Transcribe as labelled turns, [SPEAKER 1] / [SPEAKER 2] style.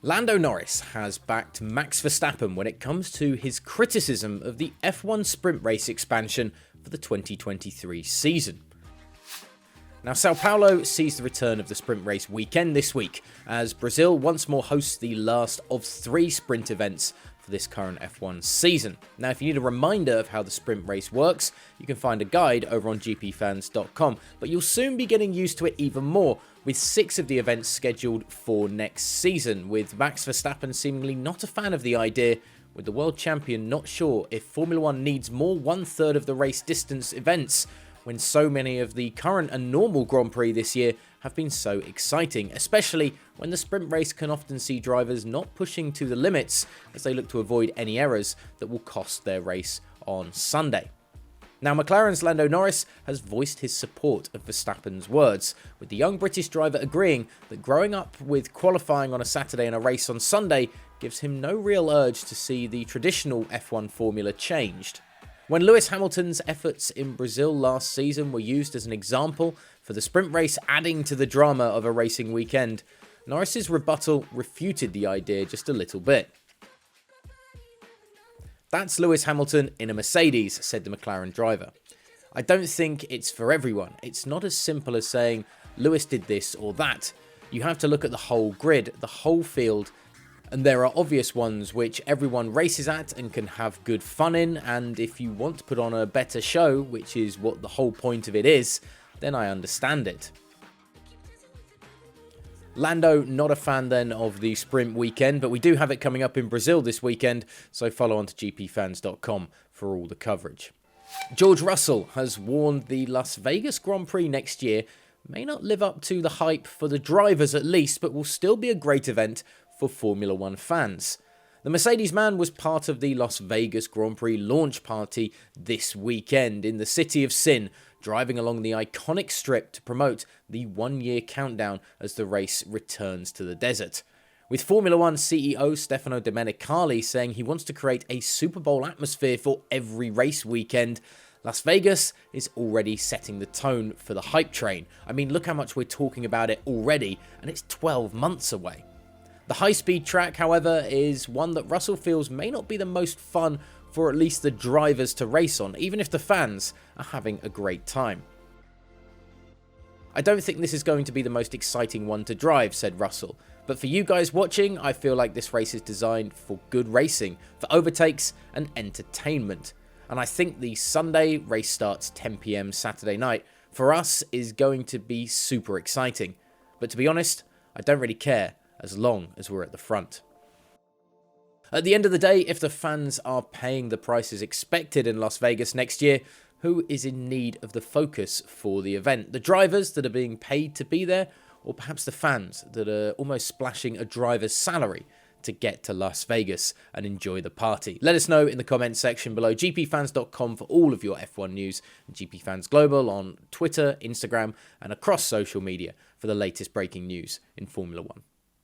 [SPEAKER 1] Lando Norris has backed Max Verstappen when it comes to his criticism of the F1 sprint race expansion for the 2023 season. Now, Sao Paulo sees the return of the sprint race weekend this week, as Brazil once more hosts the last of 3 sprint events for this current F1 season. Now, if you need a reminder of how the sprint race works, you can find a guide over on GPFans.com, but you'll soon be getting used to it even more, with 6 of the events scheduled for next season, with Max Verstappen seemingly not a fan of the idea, with the world champion not sure if Formula 1 needs more 1/3 of the race distance events, when so many of the current and normal Grand Prix this year have been so exciting, especially when the sprint race can often see drivers not pushing to the limits as they look to avoid any errors that will cost their race on Sunday. Now, McLaren's Lando Norris has voiced his support of Verstappen's words, with the young British driver agreeing that growing up with qualifying on a Saturday and a race on Sunday gives him no real urge to see the traditional F1 formula changed. When Lewis Hamilton's efforts in Brazil last season were used as an example for the sprint race adding to the drama of a racing weekend, Norris's rebuttal refuted the idea just a little bit. "That's Lewis Hamilton in a Mercedes," said the McLaren driver. "I don't think it's for everyone. It's not as simple as saying Lewis did this or that. You have to look at the whole grid, the whole field, and there are obvious ones which everyone races at and can have good fun in, and if you want to put on a better show, which is what the whole point of it is, then I understand it." Lando, not a fan then of the sprint weekend, but we do have it coming up in Brazil this weekend, so follow on to GPFans.com for all the coverage. George Russell has warned the Las Vegas Grand Prix next year may not live up to the hype for the drivers at least, but will still be a great event for Formula 1 fans. The Mercedes man was part of the Las Vegas Grand Prix launch party this weekend in the City of Sin, driving along the iconic strip to promote the one-year countdown as the race returns to the desert. With Formula 1 CEO Stefano Domenicali saying he wants to create a Super Bowl atmosphere for every race weekend, Las Vegas is already setting the tone for the hype train. I mean, look how much we're talking about it already, and it's 12 months away. The high-speed track, however, is one that Russell feels may not be the most fun for at least the drivers to race on, even if the fans are having a great time. "I don't think this is going to be the most exciting one to drive," said Russell, "but for you guys watching, I feel like this race is designed for good racing, for overtakes and entertainment. And I think the Sunday race starts 10 PM Saturday night, for us is going to be super exciting. But to be honest, I don't really care as long as we're at the front." At the end of the day, if the fans are paying the prices expected in Las Vegas next year, who is in need of the focus for the event? The drivers that are being paid to be there, or perhaps the fans that are almost splashing a driver's salary to get to Las Vegas and enjoy the party? Let us know in the comments section below. GPFans.com for all of your F1 news, and GPFans Global on Twitter, Instagram, and across social media for the latest breaking news in Formula 1.